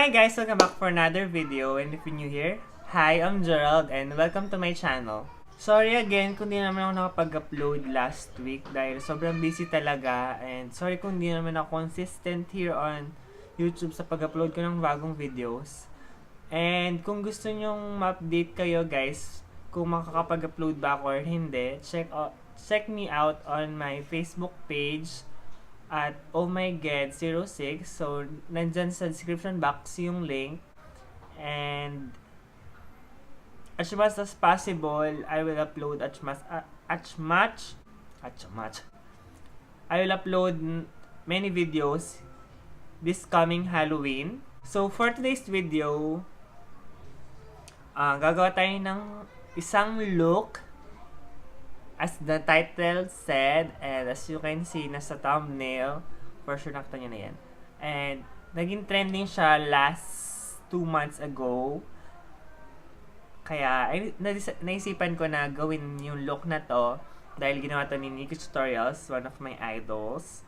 Hi guys! Welcome back for another video, and if you're new here, hi, I'm Gerald and welcome to my channel. Sorry again kung di naman ako nakapag-upload last week dahil sobrang busy talaga, and sorry kung di naman ako consistent here on YouTube sa pag-upload ko ng bagong videos. And kung gusto nyong ma-update kayo guys, kung makakapag-upload ba ako or hindi, check me out on my Facebook page at ohmyghed06. So, nandyan sa description box yung link. And as much as possible, I will upload I will upload many videos this coming Halloween. So, for today's video, gagawa tayo ng isang look as the title said, and as you can see nasa thumbnail, for sure nakita nyo na yan. And naging trending siya last 2 months ago. Kaya naisipan ko na gawin yung look na to dahil ginawa to ni Nikki Tutorials, one of my idols.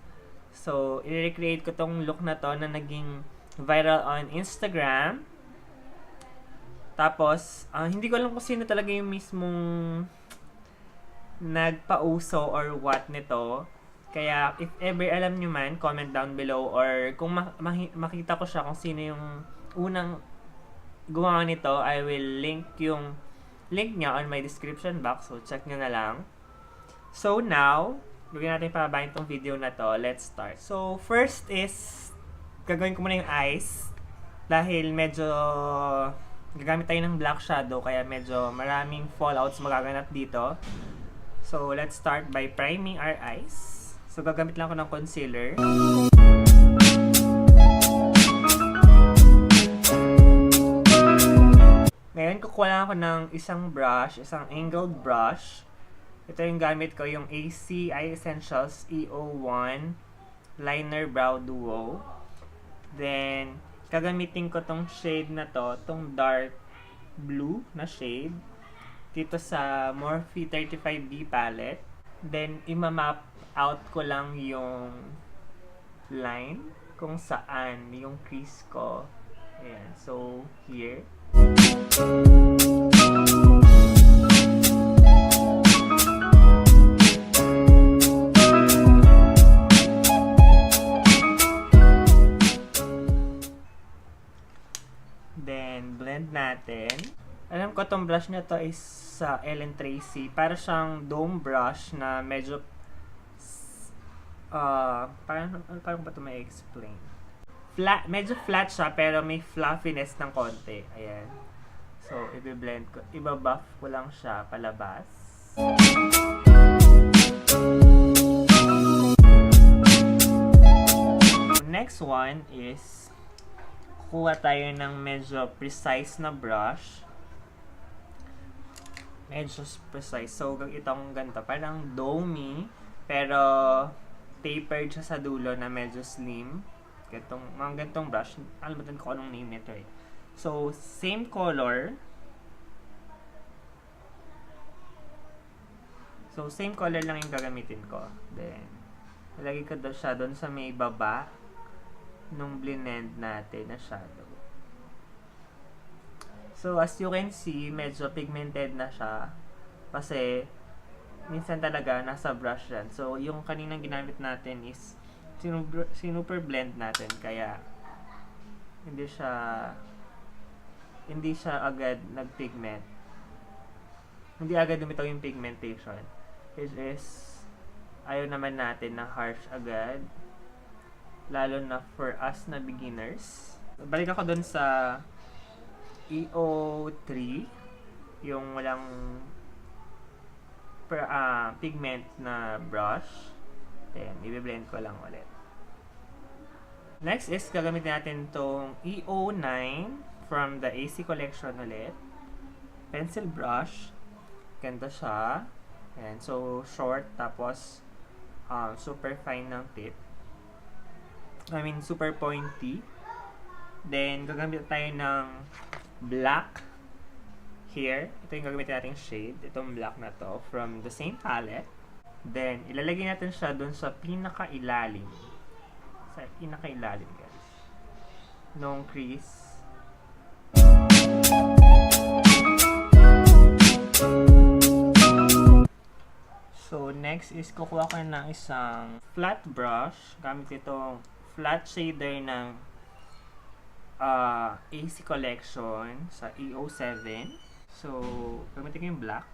So, i-recreate ko tong look na to na naging viral on Instagram. Tapos, hindi ko alam kung sino talaga yung mismong nagpauso or what nito. Kaya if ever alam nyo man, comment down below, or kung makita ko siya kung sino yung unang gumawa nito, I will link yung link niya on my description box, so check nyo na lang. So now, gawin natin pababayin tong video na to. Let's start. So first is gagawin ko muna yung eyes dahil medyo gagamit tayo ng black shadow, kaya medyo maraming fallouts magaganap dito. So, let's start by priming our eyes. So, gagamit lang ako ng concealer. Ngayon, kukuha lang ako ng isang brush, isang angled brush. Ito yung gamit ko, yung AC Eye Essentials EO1 Liner Brow Duo. Then, gagamitin ko tong shade na to, tong dark blue na shade, dito sa Morphe 35B palette. Then, imamap out ko lang yung line kung saan yung crease ko. Ayan. So, here. Then, blend natin. Alam ko itong brush na to is sa Ellen Tracy. Para siyang dome brush na medyo paano ba ito may explain? Medyo flat siya pero may fluffiness ng konti. Ayan. So, i-blend ko. Iba-buff ko lang siya palabas. Next one is kuha tayo ng medyo precise na brush. Medyo precise. So, itong ganito, parang domey, pero tapered siya sa dulo na medyo slim. Mga ganitong brush. Alam ko anong name nito eh. So, same color. So, same color lang yung gagamitin ko. Then, ilagay ko siya doon sa may baba nung blend natin na shadow. So, as you can see, medyo pigmented na siya. Kasi, minsan talaga, nasa brush yan. So, yung kaninang ginamit natin is sinuper blend natin. Kaya, hindi siya agad nagpigment. Hindi agad lumitaw yung pigmentation. Which is, ayaw naman natin na harsh agad. Lalo na for us na beginners. Balik ako dun sa EO3, yung walang pigment na brush. Then, i-blend ko lang ulit. Next is, gagamitin natin tong EO9 from the AC collection ulit. Pencil brush. Ganda siya. Ayan, so, short, tapos super fine ng tip. Super pointy. Then, gagamit tayo ng black here. Ito yung gagamitin nating shade. Itong black na to from the same palette. Then, ilalagay natin siya dun sa pinaka-ilalim. Sa pinaka-ilalim, guys. Nung crease. So, next is kukuha ko ng isang flat brush. Gamit itong flat shader ng AC Collection sa EO7. So, gamitin ko yung black.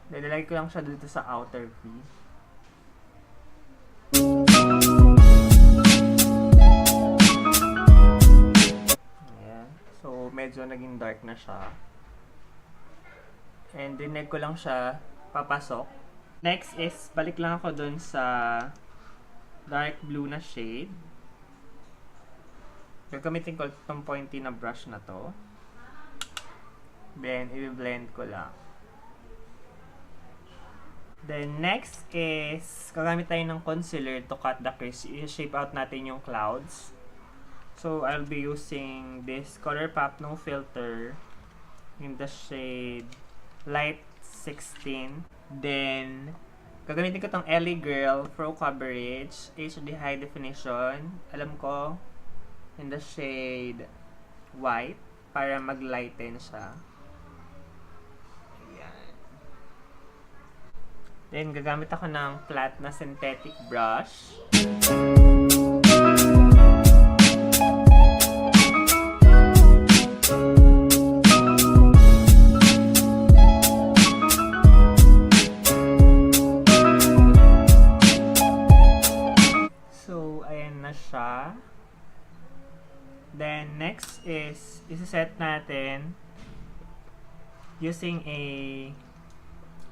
Lalagay ko lang siya dito sa outer V. Ayan. So, medyo naging dark na siya. And dineg ko lang siya papasok. Next is, balik lang ako dun sa dark blue na shade. Gagamitin ko itong pointy na brush na to. Then, i-blend ko lang. Then, next is, gagamit tayo ng concealer to cut the crease. I-shape out natin yung clouds. So, I'll be using this ColourPop No Filter in the shade Light 16. Then, gagamitin ko tong LA Girl Pro Coverage HD High Definition. Alam ko, in the shade white para mag-lighten siya. Ayan. Then, gagamit ako ng flat na synthetic brush. Siya. Then, next is, isa-set natin using a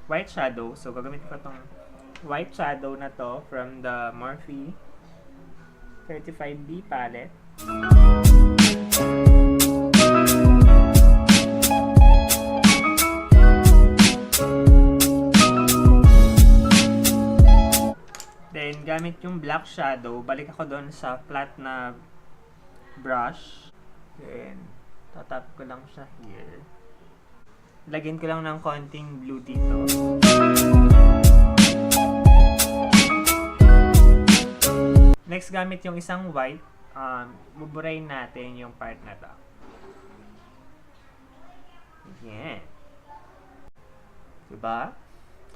white shadow. So, gagamitin ko itong white shadow na to from the Morphe 35B palette. Then, gamit yung black shadow, balik ako doon sa flat na brush. Then, tatap ko lang siya here. Lagyan ko lang ng konting blue dito. Next, gamit yung isang white. Buburayin natin yung part na to. Yan. Diba?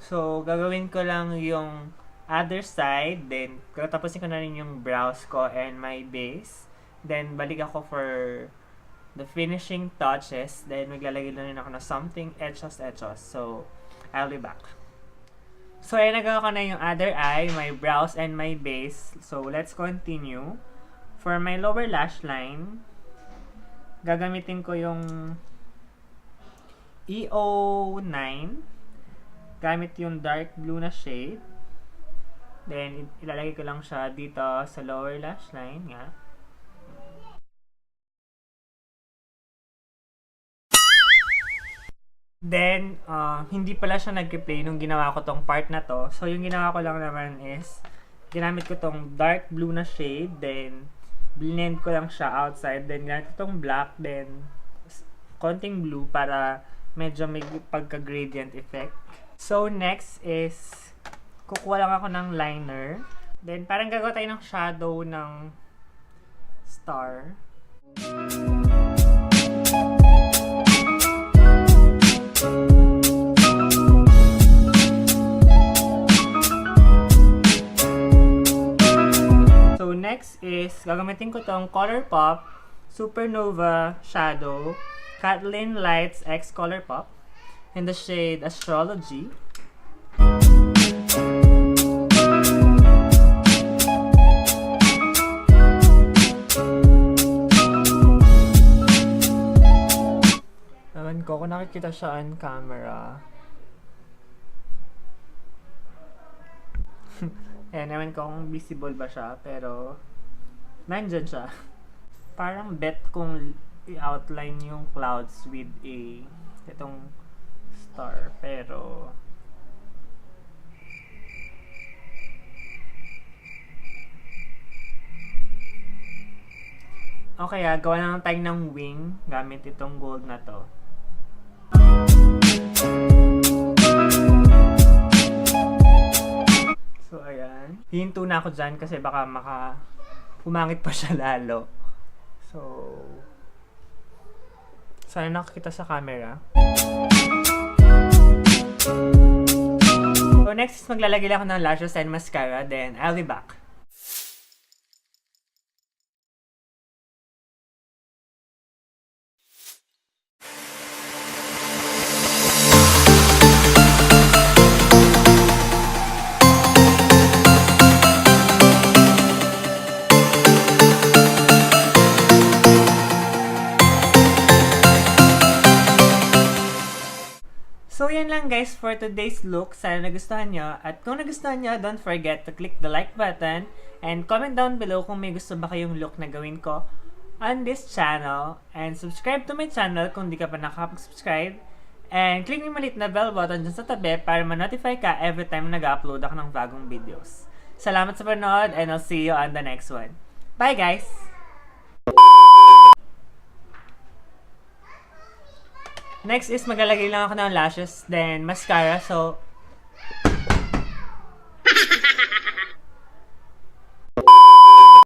So, gagawin ko lang yung other side, then tapusin ko na rin yung brows ko and my base. Then, balik ako for the finishing touches. Then, maglalagay na rin ako na something etchos. So, I'll be back. So, ayan, nagawa ko na yung other eye, my brows, and my base. So, let's continue. For my lower lash line, gagamitin ko yung EO9. Gamit yung dark blue na shade. Then, ilalagay ko lang siya dito sa lower lash line. Nga. Then, hindi pala siya nag-replay nung ginawa ko tong part na to. So, yung ginawa ko lang naman is, ginamit ko tong dark blue na shade. Then, blend ko lang siya outside. Then, ginamit ko tong black. Then, konting blue para medyo may pagka-gradient effect. So, next is, kukuha lang ako ng liner. Then, parang gagawa tayo ng shadow ng star. So, next is, gagamitin ko tong ColourPop Supernova Shadow Kathleen Lights X ColourPop in the shade Astrology. Ewan ko kung nakikita siya on camera. Ayan, ewan ko kung visible ba siya, pero nandyan siya. Parang bet kung i-outline yung clouds with itong star, pero okay, gawa lang tayo ng wing gamit itong gold na to. So, ayan. Hinto na ako dyan kasi baka pumangit pa siya lalo. So, Sana nakakita sa camera. So next is maglalagay lang ako ng lashes and mascara, then I'll be back. So yan lang guys for today's look. Sana nagustuhan nyo. At kung nagustuhan nyo, don't forget to click the like button and comment down below kung may gusto ba kayong look na gawin ko on this channel. And subscribe to my channel kung di ka pa nakapag-subscribe. And click yung maliit na bell button dyan sa tabi para ma-notify ka every time nag-upload ako ng bagong videos. Salamat sa panood and I'll see you on the next one. Bye guys! Next is maglalagay lang ako ng lashes, then mascara. So,